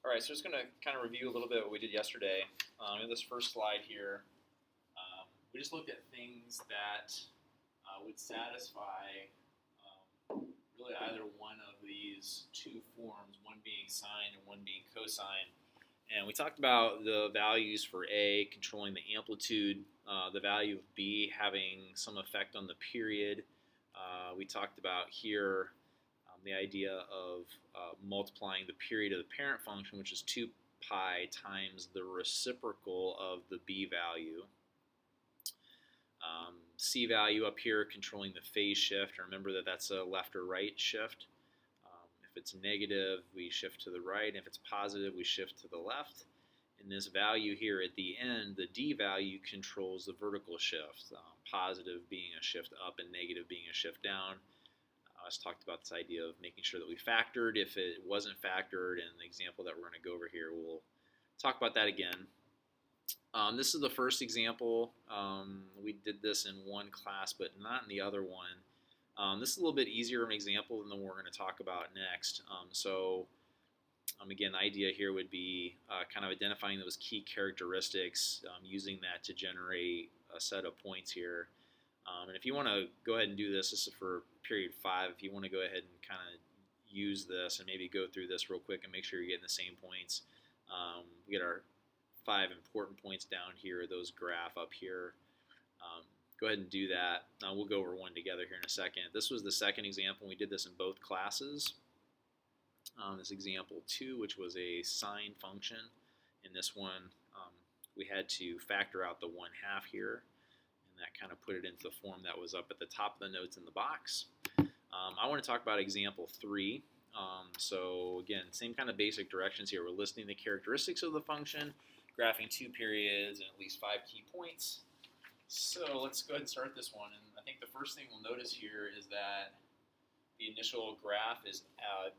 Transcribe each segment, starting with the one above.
All right, so just going to kind of review a little bit what we did yesterday. In this first slide here, we just looked at things that would satisfy really either one of these two forms, one being sine and one being cosine. And we talked about the values for A controlling the amplitude, the value of B having some effect on the period. We talked about here the idea of multiplying the period of the parent function, which is 2 pi times the reciprocal of the B value. C value up here controlling the phase shift. Remember that that's a left or right shift. If it's negative, we shift to the right. If it's positive, we shift to the left. And this value here at the end, the D value, controls the vertical shift, positive being a shift up and negative being a shift down. I just talked about this idea of making sure that we factored. If it wasn't factored in the example that we're going to go over here, we'll talk about that again. This is the first example. We did this in one class, but not in the other one. This is a little bit easier of an example than the one we're going to talk about next. Again, the idea here would be kind of identifying those key characteristics, using that to generate a set of points here. And if you want to go ahead and do this, this is for period 5. If you want to go ahead and kind of use this and maybe go through this real quick and make sure you're getting the same points. We get our 5 important points down here, those graph up here. Go ahead and do that. We'll go over one together here in a second. This was the second example. We did this in both classes. This example 2, which was a sine function. In this one, we had to factor out the 1/2 here, and that kind of put it into the form that was up at the top of the notes in the box. I want to talk about example 3. So again, same kind of basic directions here. We're listing the characteristics of the function, graphing 2 periods and at least 5 key points. So let's go ahead and start this one. And I think the first thing we'll notice here is that the initial graph is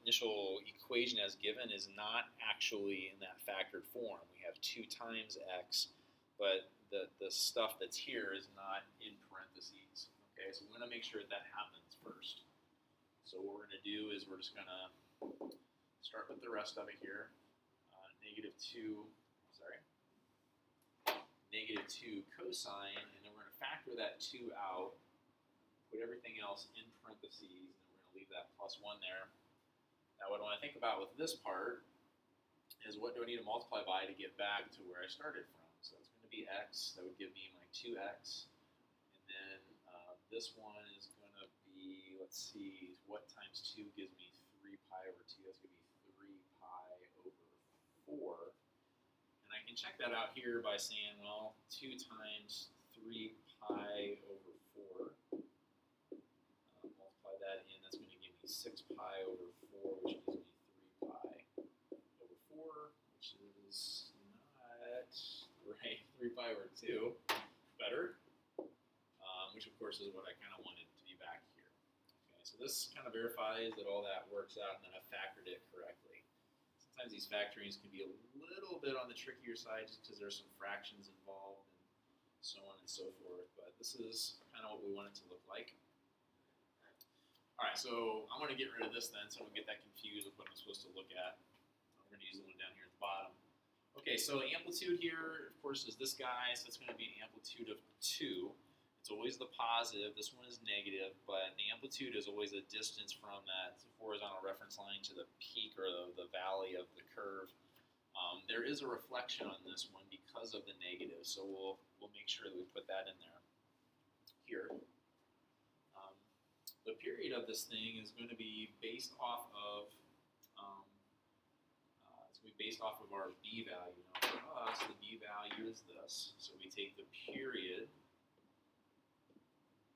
initial equation as given is not actually in that factored form. We have 2 times x, but the stuff that's here is not in parentheses. Okay, so we're going to make sure that happens first. So what we're going to do is we're just going to start with the rest of it here. Negative 2 cosine, and then we're going to factor that 2 out, put everything else in parentheses, and then we're going to leave that +1 there. Now what I want to think about with this part is what do I need to multiply by to get back to where I started from? So that's going to be x. That would give me my 2x. And then this one is going to be, let's see, what times 2 gives me 3 pi over 2? That's going to be 3 pi over 4. And I can check that out here by saying, well, 2 times 3 pi over 4. Multiply that in, that's going to give me 6 pi over 4, which gives me 3 pi over 4, which is not right. 3 pi over 2, better, which of course is what I kind of wanted to be back here. Okay, so this kind of verifies that all that works out and that I factored it correctly. Sometimes these factorings can be a little bit on the trickier side just because there's some fractions involved and so on and so forth, but this is kind of what we want it to look like. All right, so I'm going to get rid of this then so I don't get that confused with what I'm supposed to look at. We're going to use the one down here at the bottom. Okay, so amplitude here, of course, is this guy, so it's going to be an amplitude of 2. It's always the positive. This one is negative, but the amplitude is always a distance from that horizontal reference line to the peak or the valley of the curve. There is a reflection on this one because of the negative, so we'll make sure that we put that in there. Here, the period of this thing is going to be based off of our B value. Now for us, the B value is this, so we take the period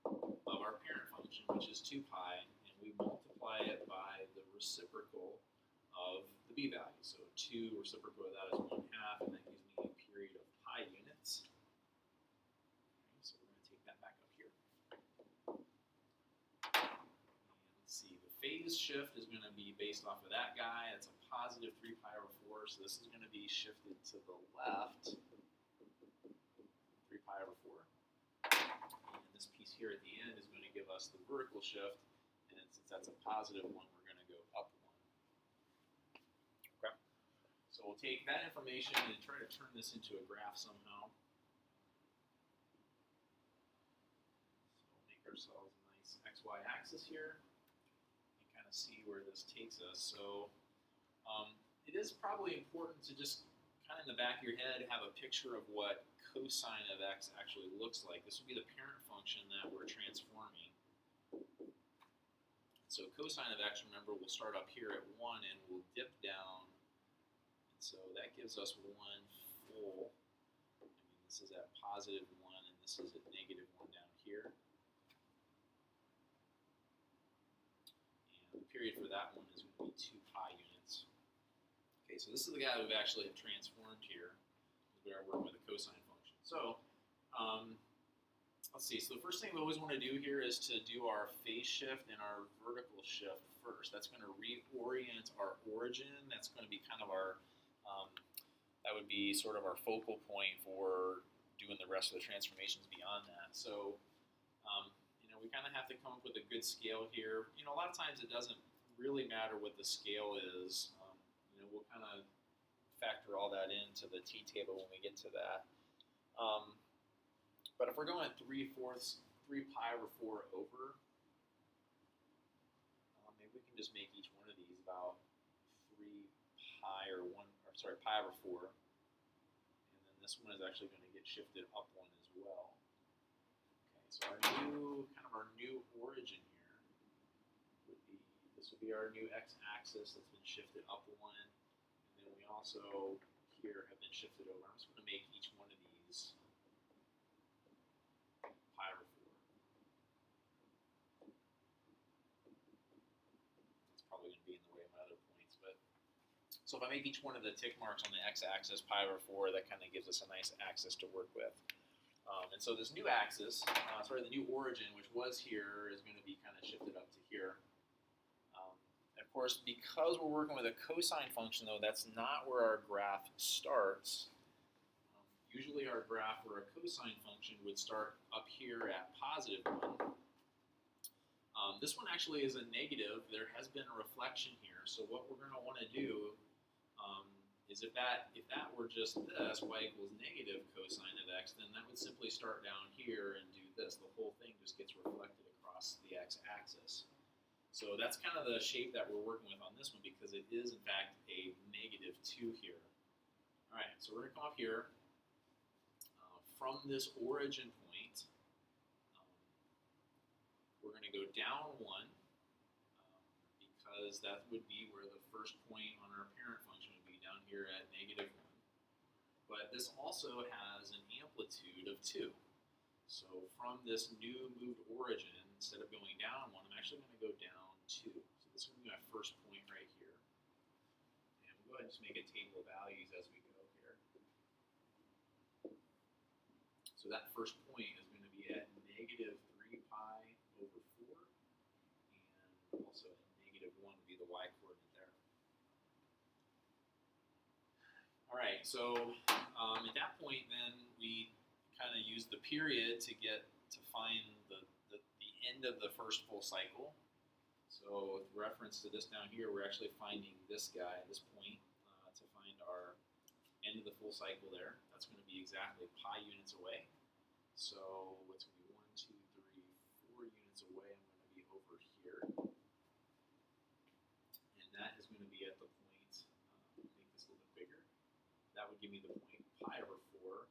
of our parent function, which is 2 pi, and we multiply it by the reciprocal of the B value. So 2 reciprocal of that is 1/2, and that gives me a period of pi units. Okay, so we're going to take that back up here. And let's see, the phase shift is going to be based off of that guy. It's a positive 3 pi over 4, so this is going to be shifted to the left, 3 pi over 4. This piece here at the end is going to give us the vertical shift, and since that's a positive one, we're going to go up 1. Okay. So So we'll take that information and try to turn this into a graph somehow. So we'll make ourselves a nice XY axis here and kind of see where this takes us. So it is probably important to just kind of in the back of your head have a picture of what cosine of x actually looks like. This would be the parent function that we're transforming. So cosine of x, remember, we'll start up here at 1 and we'll dip down. And so that gives us 1 full. I mean, this is at positive 1 and this is at negative 1 down here. And the period for that one is going to be 2 pi units. Okay, so this is the guy we've actually transformed here. We are working with a cosine function. So let's see. So the first thing we always want to do here is to do our phase shift and our vertical shift first. That's going to reorient our origin. That's going to be kind of our, that would be sort of our focal point for doing the rest of the transformations beyond that. So, we kind of have to come up with a good scale here. A lot of times it doesn't really matter what the scale is. We'll kind of factor all that into the t-table when we get to that. But if we're going at 3/4, 3 pi over 4 over, maybe we can just make each one of these about 3 pi or pi over 4. And then this one is actually going to get shifted up 1 as well. Okay, so our new origin here would be, this would be our new x-axis that's been shifted up 1. And then we also here have been shifted over. I'm just going to make each one of these pi over 4. It's probably going to be in the way of my other points, but so if I make each one of the tick marks on the x-axis pi over 4, that kind of gives us a nice axis to work with. And so this new axis, the new origin, which was here, is going to be kind of shifted up to here. Of course, because we're working with a cosine function, though, that's not where our graph starts. Usually our graph for a cosine function would start up here at positive 1. This one actually is a negative. There has been a reflection here. So what we're going to want to do is if that were just this, y equals negative cosine of x, then that would simply start down here and do this. The whole thing just gets reflected across the x-axis. So that's kind of the shape that we're working with on this one because it is, in fact, a negative 2 here. All right, so we're going to come up here. From this origin point, we're going to go down 1 because that would be where the first point on our parent function would be down here at negative 1. But this also has an amplitude of 2. So from this new moved origin, instead of going down 1, I'm actually going to go down 2. So this is going to be my first point right here. And we'll go ahead and just make a table of values as we go here. So that first point is going to be at negative 3 pi over 4. And also at negative 1 would be the y coordinate there. All right, so at that point then we kind of use the period to find the end of the first full cycle. So with reference to this down here, we're actually finding this guy, this point, to find our end of the full cycle there. That's going to be exactly pi units away. So what's going to be 1, 2, 3, 4 units away? I'm going to be over here. And that is going to be at the point, make this a little bit bigger. That would give me the point pi over 4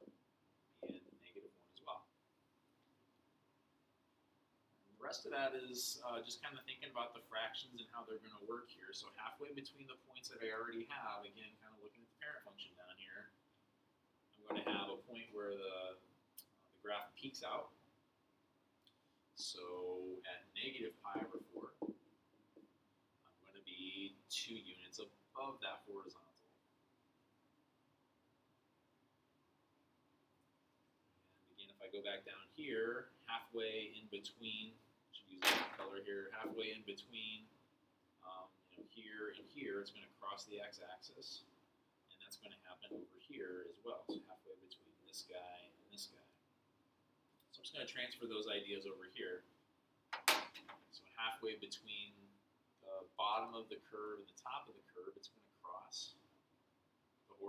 and negative 1 as well. And the rest of that is just kind of thinking about the fractions and how they're going to work here. So halfway between the points that I already have, again, kind of looking at the parent function down here, I'm going to have a point where the graph peaks out. So at negative pi over 4, I'm going to be 2 units above that horizontal. And again, if I go back down here, halfway in between, I should use a different color here, halfway in between here and here, it's going to cross the x-axis. And that's going to happen over here as well. So halfway between this guy and this guy. So I'm just going to transfer those ideas over here. So halfway between the bottom of the curve and the top of the curve, it's going to cross.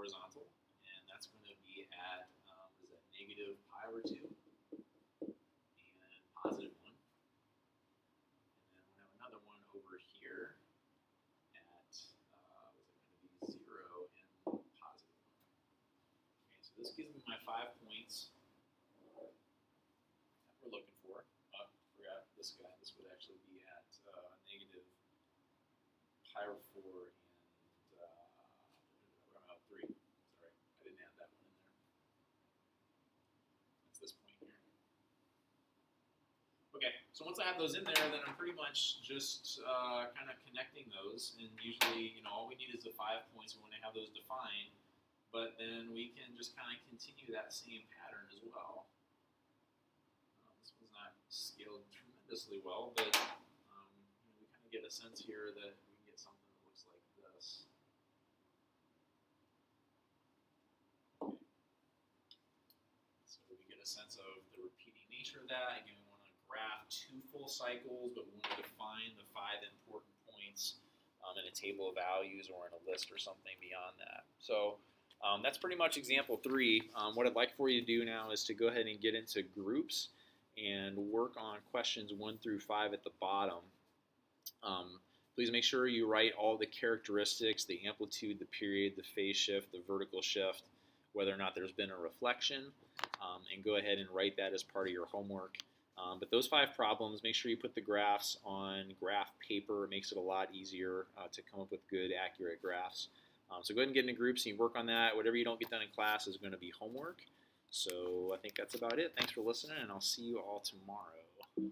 horizontal, and that's going to be at, what is that, negative pi over 2, and positive 1. And then we have another one over here at, was it going to be 0 and positive 1. Okay, so this gives me my 5 points that we're looking for. Oh, forgot this guy. This would actually be at negative pi over 4 and 3. Sorry, I didn't add that one in there. That's this point here. Okay, so once I have those in there, then I'm pretty much just kind of connecting those. And usually, all we need is the 5 points. We want to have those defined. But then we can just kind of continue that same pattern as well. This one's not scaled tremendously well, but we kind of get a sense here that we can get something that looks like this. Okay. So we get a sense of the repeating nature of that. Again, we want to graph 2 full cycles, but we want to define the 5 important points in a table of values or in a list or something beyond that. So that's pretty much example 3. What I'd like for you to do now is to go ahead and get into groups and work on questions 1 through 5 at the bottom. Please make sure you write all the characteristics, the amplitude, the period, the phase shift, the vertical shift, whether or not there's been a reflection, and go ahead and write that as part of your homework. But those 5 problems, make sure you put the graphs on graph paper. It makes it a lot easier to come up with good, accurate graphs. So go ahead and get into groups and you work on that. Whatever you don't get done in class is going to be homework. So I think that's about it. Thanks for listening, and I'll see you all tomorrow.